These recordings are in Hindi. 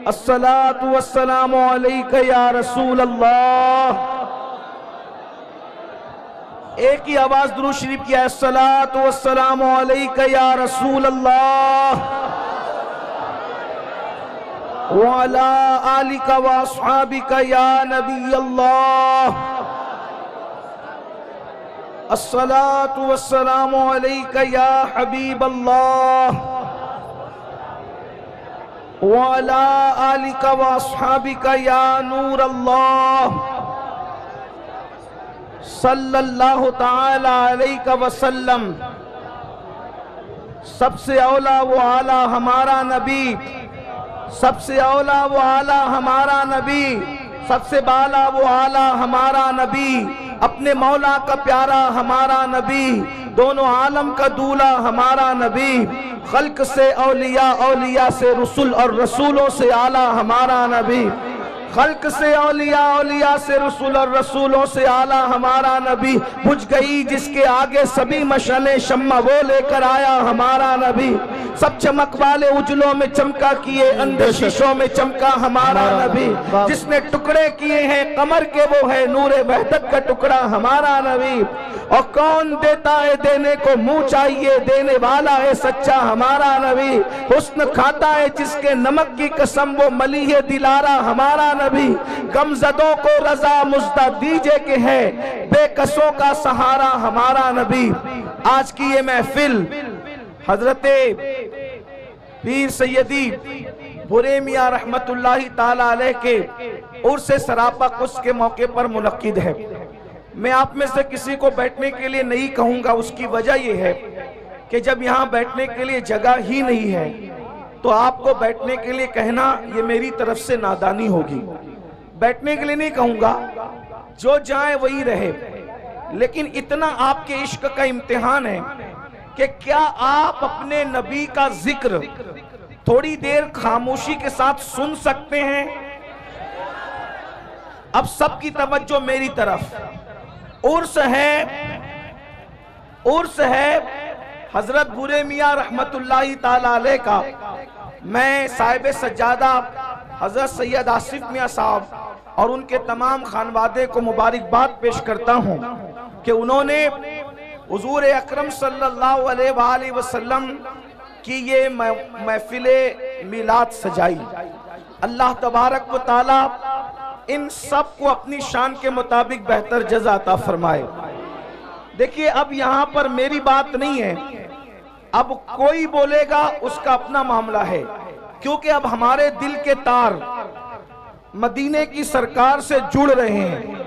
अस्सलातु वस्सलामु अलैका या रसूल अल्लाह। एक ही आवाज दुरूद शरीफ किया, अस्सलातु वस्सलामु अलैका या रसूल अल्लाह व अला आलिका व अस्हाबिका या नबी अल्लाह। अस्सलातु वस्सलामु अलैका या हबीब अल्लाह व अला आलिका व अस्हाबिका या नूर अल्लाह सल्लल्लाहु ताला अलैहि वसल्लम। सबसे औला वो आला हमारा नबी, सबसे औला वो आला हमारा नबी, सबसे बाला वो आला हमारा नबी, अपने मौला का प्यारा हमारा नबी, दोनों आलम का दूल्हा हमारा नबी, खल्क से औलिया, औलिया से रसूल और रसूलों से आला हमारा नबी, खल्क से औलिया, औलिया से रसूल और रसूलों से आला हमारा नबी। बुझ गई जिसके आगे सभी मशले शम्मा, वो लेकर आया हमारा नबी। सब चमक वाले उजलों में चमका किए, अंधे शीशों में चमका हमारा नबी। जिसने टुकड़े किए हैं कमर के, वो है नूरे वहदत का टुकड़ा हमारा नबी। और कौन देता है देने को, मुंह चाहिए देने वाला है सच्चा हमारा नबी। हुस्न खाता है जिसके नमक की कसम, वो मलीह दिलारा हमारा नबी। गमजदों को रजा मुज्दा दीजे के है, बेकसों का सहारा हमारा नबी। आज की ये महफिल हजरते पीर सैयदी बुरे मियां रहमतुल्लाही ताला अलैह के उर्स सरापा कुछ के मौके पर मुनक्किद है। मैं आप में से किसी को बैठने के लिए नहीं कहूंगा, उसकी वजह यह है कि जब यहाँ बैठने के लिए जगह ही नहीं है तो आपको बैठने के लिए कहना ये मेरी तरफ से नादानी होगी। बैठने के लिए नहीं कहूंगा, जो जाए वही रहे, लेकिन इतना आपके इश्क का इम्तिहान है कि क्या आप अपने नबी का जिक्र थोड़ी देर खामोशी के साथ सुन सकते हैं? अब सबकी तवज्जो मेरी तरफ। उर्स है हजरत बुरे मियां रहमतुल्लाही ताला अलैह का। मैं साहिब सज्जादा हजरत सैयद आसिफ मियां साहब और उनके तमाम खानवादे को मुबारकबाद पेश करता हूं कि उन्होंने हुजूर अकरम सल्लल्लाहु अलैहि वसल्लम की ये महफिले मिलाद सजाई। अल्लाह तबारक व ताला इन सब को अपनी शान के मुताबिक बेहतर जज़ा अता फरमाए। देखिए, अब यहाँ पर मेरी बात नहीं है, अब कोई बोलेगा उसका अपना मामला है, क्योंकि अब हमारे दिल के तार मदीने की सरकार से जुड़ रहे हैं।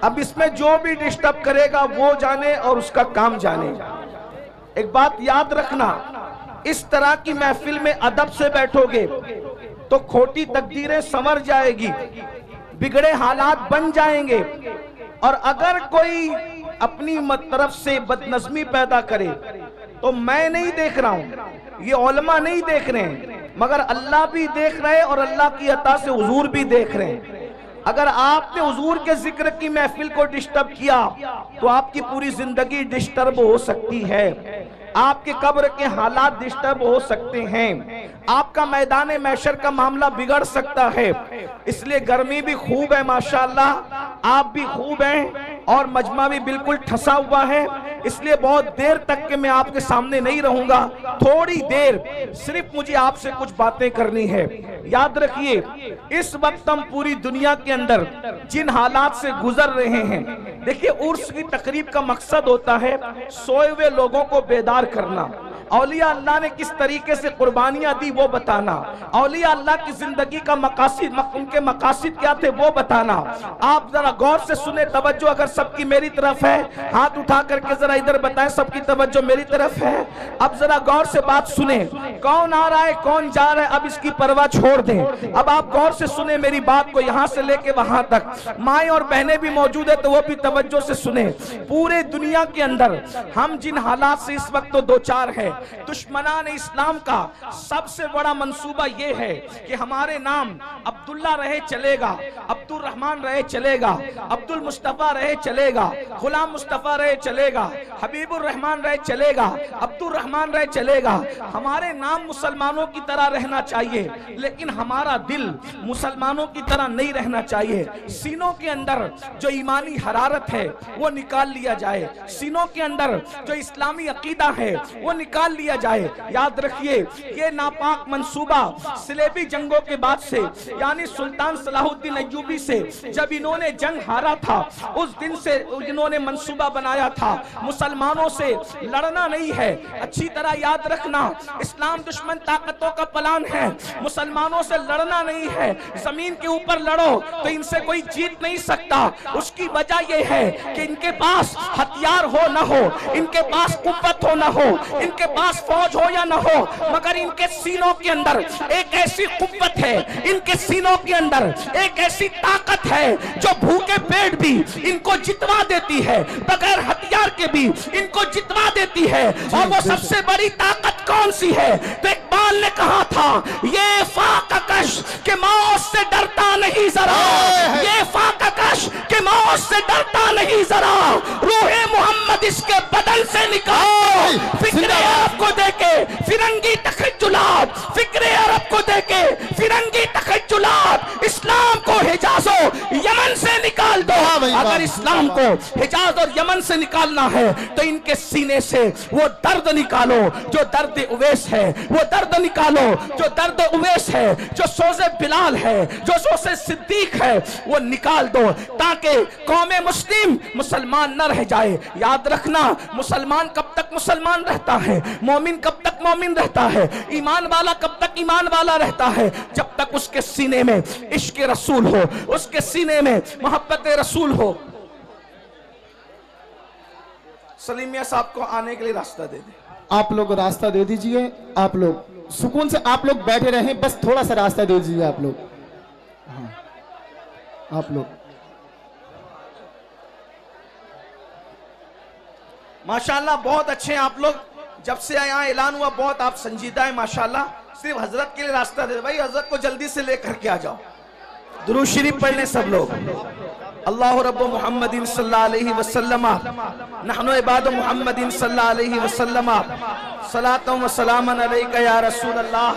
अब इसमें जो भी डिस्टर्ब करेगा वो जाने और उसका काम जाने। एक बात याद रखना, इस तरह की महफिल में अदब से बैठोगे तो खोटी तकदीरें संवर जाएगी, बिगड़े हालात बन जाएंगे। और अगर कोई अपनी तरफ से बदनज़मी पैदा करे तो मैं नहीं देख रहा हूं, ये उलमा नहीं देख रहे हैं, मगर अल्लाह भी देख रहे हैं और अल्लाह की अता से हुजूर भी देख रहे हैं। अगर आपने हुजूर के जिक्र की महफिल को डिस्टर्ब किया तो आपकी पूरी जिंदगी डिस्टर्ब हो सकती है, आपके कब्र के हालात डिस्टर्ब हो सकते हैं, आपका मैदान महशर का मामला बिगड़ सकता है। इसलिए गर्मी भी खूब है माशाअल्लाह, आप भी खूब हैं और मजमा भी बिल्कुल ठसा हुआ है, इसलिए बहुत देर तक के मैं आपके सामने नहीं रहूंगा। थोड़ी देर सिर्फ मुझे आपसे कुछ बातें करनी है। याद रखिए, इस वक्त हम पूरी दुनिया के अंदर जिन हालात से गुजर रहे हैं, देखिए उर्स की तकरीब का मकसद होता है सोए हुए लोगों को बेदार करना, औलिया अल्लाह ने किस तरीके से कुर्बानियां दी वो बताना, औलिया अल्लाह की जिंदगी का मकासिद, उनके मकासिद क्या थे वो बताना। आप जरा गौर से सुने, तवज्जो अगर सबकी मेरी तरफ है, हाथ उठा करके जरा इधर बताएं सबकी तवज्जो मेरी तरफ है। अब जरा गौर से बात सुने, कौन आ रहा है कौन जा रहा है अब इसकी परवाह छोड़ दें। अब आप गौर से सुने मेरी बात को, यहां से लेके वहां तक। माएं और बहनें भी मौजूद है तो वो भी तवज्जो से सुने। पूरे दुनिया के अंदर हम जिन हालात से इस वक्त तो दो चार है, दुश्मनान इस्लाम का सबसे बड़ा मंसूबा ये है कि हमारे नाम अब्दुल्ला रहे चलेगा, अब्दुल रहमान रहे चलेगा, अब्दुल मुस्तफा रहे चलेगा, गुलाम मुस्तफा रहे चलेगा, हबीबुर रहमान रहे चलेगा, अब्दुल रहमान रहे चलेगा। हमारे नाम मुसलमानों की तरह रहना चाहिए, लेकिन हमारा दिल मुसलमानों की तरह नहीं रहना चाहिए। सीनों के अंदर जो ईमानी हरारत है वो निकाल लिया जाए, सीनों के अंदर जो इस्लामी अकीदा है वो निकाल लिया जाए। याद रखिए, ये नापाक मंसूबा सिलेबी जंगों के बाद से, यानी सुल्तान सलाहुद्दीन अय्यूबी से जब इन्होंने जंग हारा था, उस दिन से इन्होंने मंसूबा बनाया था मुसलमानों से लड़ना नहीं है। अच्छी तरह याद रखना, इस्लाम दुश्मन ताकतों का प्लान है, मुसलमानों से लड़ना नहीं है। जमीन के ऊपर लड़ो तो इनसे कोई जीत नहीं सकता। उसकी वजह यह है कि इनके पास हथियार हो ना हो, इनके पास कुव्वत हो ना हो, इनके पास फौज हो या ना हो, मगर इनके सीनों के अंदर एक ऐसी कुव्वत है, इनके सीनों के अंदर एक ऐसी ताकत है जो भूखे पेट भी इनको जितवा देती है, बगैर हथियार के भी इनको जितवा देती है। और वो सबसे बड़ी ताकत कौन सी है? तो इकबाल ने कहा था, ये फाककश के मौत से डरता नहीं जरा, ये फाककश के मौत से डरता नहीं जरा, रूहे मोहम्मद इसके बदन से निकाल। फिक्रे अरब को देके फिरंगी तखज्जुलात, फिक्रे अरब को देके फिरंगी तखज्जुलात, इस्लाम को हिजाज और यमन से निकाल दो। अगर इस्लाम को हिजाज और यमन से निकालना है तो इनके सीने से वो दर्द निकालो जो दर्द उवैस है, वो दर्द निकालो जो दर्द उवैस है, जो सोज़े बिलाल है, जो सोज़े सिद्दीक है, वो निकाल दो ताकि कौमे मुस्लिम मुसलमान न रह जाए। याद रखना, मुसलमान कब तक मुसलमान रहता है, मोमिन कब तक मोमिन रहता है, ईमान वाला कब तक ईमान वाला रहता है, जब तक उसके सीने में इश्क रसूल हो, उसके सीने में मोहब्बत रसूल हो। सलीम मियां साहब को आने के लिए रास्ता दे दे। आप लोग रास्ता दे दीजिए, आप लोग सुकून से आप लोग बैठे रहें, बस थोड़ा सा रास्ता दे दीजिए आप लोग। हाँ, आप लोग माशाल्लाह बहुत अच्छे हैं आप लोग। जब से यहाँ ऐलान हुआ बहुत आप संजीदा है माशाल्लाह। सिर्फ हजरत के लिए रास्ता दे भाई, हजरत को जल्दी से लेकर के आ जाओ। दुरूद शरीफ पढ़ लें सब लोग। अल्लाह रब्बु मुहम्मदिन सल्लल्लाहु अलैहि वसल्लम नहनु इबादु मुहम्मदिन सल्लल्लाहु अलैहि वसल्लम सलातु व सलामन अलैका या रसूल अल्लाह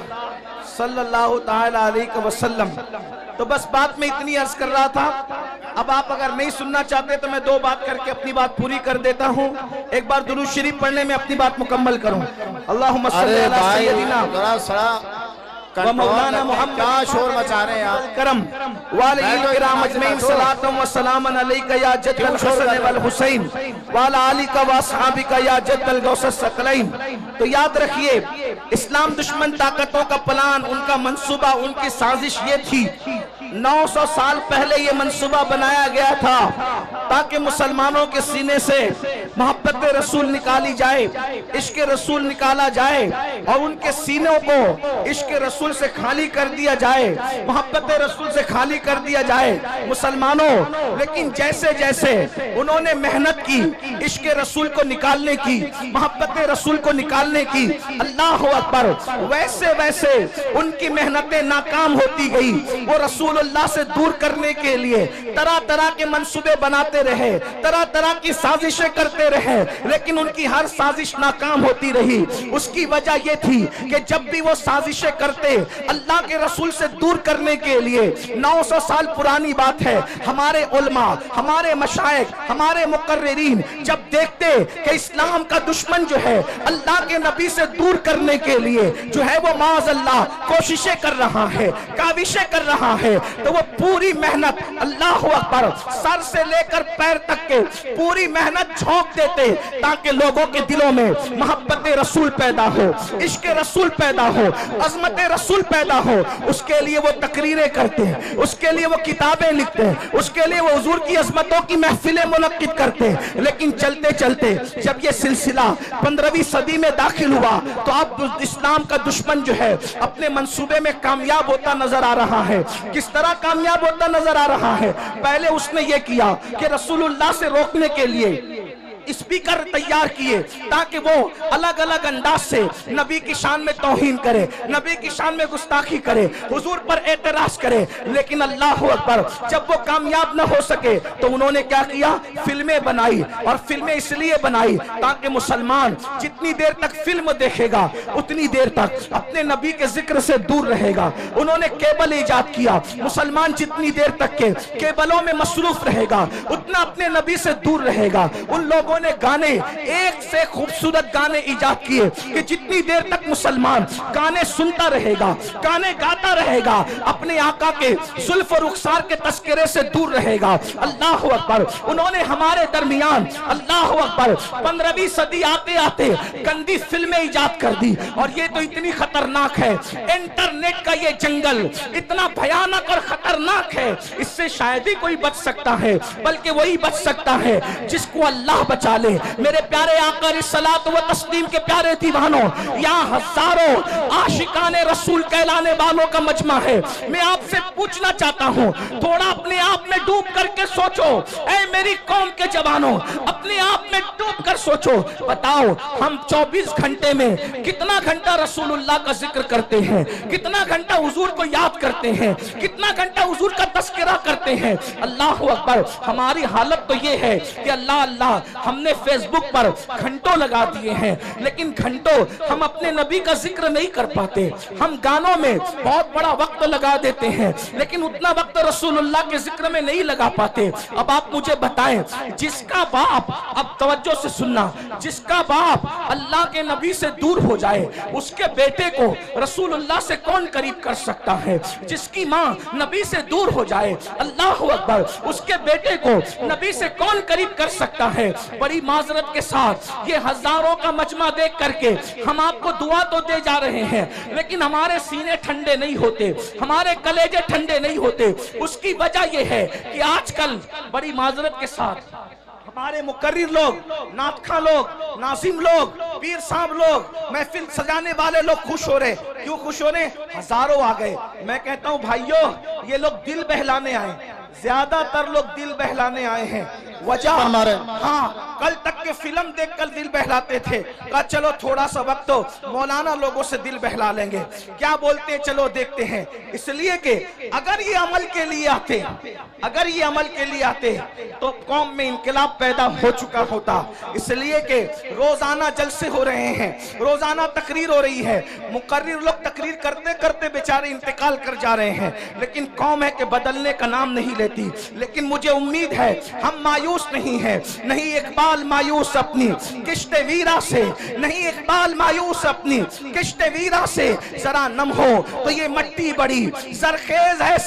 सल्लल्लाहु तआला अलैहि वसल्लम। तो बस बात में इतनी अर्ज कर रहा था। अब आप अगर नहीं सुनना चाहते तो मैं दो बात करके अपनी बात पूरी कर देता हूँ। एक बार दुरूद शरीफ पढ़ने में अपनी बात मुकम्मल करूँ। अल्लाहुम्मा सल्ली अला सय्यदिना व मौलाना मुहम्मद, क्या शोर मचा रहे हैं आप, करम वाले किराम अजमईन सलातु व सलामन अलैका या जद्दल हसन वल हुसैन वाला आली का व असहाबी का या जद्दल गौसस सकलैन। तो याद रखिए, इस्लाम दुश्मन ताकतों का प्लान, उनका मंसूबा, उनकी साजिश ये थी। 900 साल पहले ये मंसूबा बनाया गया था ताकि मुसलमानों के सीने से मोहब्बत रसूल निकाली जाए, इश्क रसूल निकाला जाए और उनके सीनों को इश्क रसूल से खाली कर दिया जाए, मोहब्बत रसूल से खाली कर दिया जाए मुसलमानों। लेकिन जैसे जैसे उन्होंने मेहनत की इश्क रसूल को निकालने की, मोहब्बत रसूल को निकालने की, अल्लाह अकबर, वैसे वैसे उनकी मेहनतें नाकाम होती गई। वो रसूलुल्लाह से दूर करने के लिए तरह तरह के मंसूबे बनाते रहे, तरह तरह की साजिशें करते रहे, लेकिन उनकी हर साजिश नाकाम होती रही। उसकी वजह यह थी कि जब भी वो साजिशें करते अल्लाह के रसूल से दूर करने के लिए, 900 साल पुरानी बात है, हमारे उलमा, हमारे मशाइख, हमारे मुकर्रिरीन जब देखते कि इस्लाम का दुश्मन जो है अल्लाह के नबी से दूर करने के लिए जो है वो माज़ अल्लाह कोशिशें कर रहा है, काविशें कर रहा है, तो वो पूरी मेहनत, अल्लाह अकबर, सर से लेकर पैर तक के पूरी मेहनत झोंक देते ताकि लोगों के दिलों में मोहब्बत रसूल पैदा हो, इश्क रसूल पैदा हो, अजमत रसूल पैदा हो। उसके लिए वो तकरीरें करते हैं, उसके लिए वो किताबें लिखते हैं, उसके लिए वो हुजूर की अजमतों की महफिलें मुनक्किद करते हैं। लेकिन चलते चलते जब ये सिलसिला 15वीं सदी में दाखिल हुआ तो अब इस्लाम का दुश्मन जो है अपने मंसूबे में कामयाब होता नजर आ रहा है। किस तरह कामयाब होता नजर आ रहा है? पहले उसने ये किया कि रसूलुल्लाह से रोकने के लिए स्पीकर तैयार किए ताकि वो अलग अलग अंदाज से नबी की शान में तौहीन करे, नबी की शान में गुस्ताखी करे, हुजूर पर एतराज करे। लेकिन अल्लाह अकबर, जब वो कामयाब न हो सके तो उन्होंने क्या किया, फिल्में बनाई। और फिल्में इसलिए बनाई ताकि मुसलमान जितनी देर तक फिल्म देखेगा उतनी देर तक अपने नबी के जिक्र से दूर रहेगा। उन्होंने केबल इजाद किया, मुसलमान जितनी देर तक के केबलों में मसरूफ रहेगा उतना अपने नबी से दूर रहेगा। उन लोगों ने गाने, एक से खूबसूरत गाने इजाद किए कि जितनी देर तक मुसलमान गाने सुनता रहेगा, गाने गाता रहेगा, अपने आका के जुल्फ और रुखसार के तस्करे से दूर रहेगा। अल्लाह अकबर। उन्होंने हमारे दरमियान, अल्लाह अकबर, 15वीं सदी आते आते गंदी फिल्में इजाद कर दी। और ये तो इतनी खतरनाक है, इंटरनेट का ये जंगल इतना भयानक और खतरनाक है, इससे शायद ही कोई बच सकता है, बल्कि वही बच सकता है जिसको अल्लाह बचा ले। मेरे प्यारे आका रिसलात व तस्लीम के प्यारे दीवानों, यहाँ हजारों आशिकाने रसूल कहलाने वालों का मजमा है। मैं आपसे पूछना चाहता हूँ, थोड़ा अपने आप में डूब करके सोचो। ऐ मेरी कौम के जवानों, अपने आप में डूब कर सोचो। बताओ, हम 24 घंटे में कितना घंटा रसूलुल्लाह का जिक्र करते हैं, कितना घंटा हुजूर को याद करते हैं, कितना घंटा हुजूर का तस्करा करते हैं। अल्लाह अकबर। हमारी हालत तो ये है कि अल्लाह अल्लाह हमने फेसबुक पर घंटों लगा दिए हैं, लेकिन घंटों हम अपने नबी का जिक्र नहीं कर पाते। हम गानों में बहुत बड़ा वक्त लगा देते हैं, लेकिन उतना वक्त रसूलुल्लाह के जिक्र में नहीं लगा पाते। अब आप मुझे बताएं, जिसका बाप, अब तवज्जो से सुनना, जिसका बाप अल्लाह के नबी से दूर हो जाए उसके बेटे को रसूलुल्लाह से कौन करीब कर सकता है? जिसकी माँ नबी से दूर हो जाए, अल्लाह अकबर, उसके बेटे को नबी से कौन करीब कर सकता है? बड़ी माजरत के साथ ये हजारों का मजमा देख करके हम आपको दुआ तो दे जा रहे हैं, लेकिन हमारे सीने ठंडे नहीं होते, हमारे कलेजे ठंडे नहीं होते। उसकी वजह यह है कि आजकल बड़ी माजरत के साथ हमारे मुकर्रिर लोग, नातखा लोग, नासिम लोग, पीर साहब लोग, महफिल सजाने वाले लोग खुश हो रहे। क्यों खुश हो रहे? हजारों आ गए। मैं कहता हूं भाइयों, ये लोग दिल बहलाने आए, ज्यादातर लोग दिल बहलाने आए हैं। वजह हमारे, हाँ, कल तक के फिल्म देखकर दिल बहलाते थे, कहा चलो थोड़ा सा वक्त तो मौलाना लोगों से दिल बहला लेंगे। क्या बोलते हैं, चलो देखते हैं। इसलिए कि अगर ये अमल के लिए आते, अगर ये अमल के लिए आते तो कौम में इनकलाब पैदा हो चुका होता। इसलिए कि रोजाना जलसे हो रहे हैं, रोजाना तकरीर हो रही है, मुकर्रिर लोग तकरीर करते करते बेचारे इंतकाल कर जा रहे हैं, लेकिन कौम है कि बदलने का नाम नहीं लेती। लेकिन मुझे उम्मीद है हम मायूस नहीं है। नहीं इकबाल मायूस अपनी किश्ते वीरा से, नहीं इकबाल मायूस अपनी किश्ते वीरा से, जरा नम हो तो ये मट्टी बड़ी जरखेज है।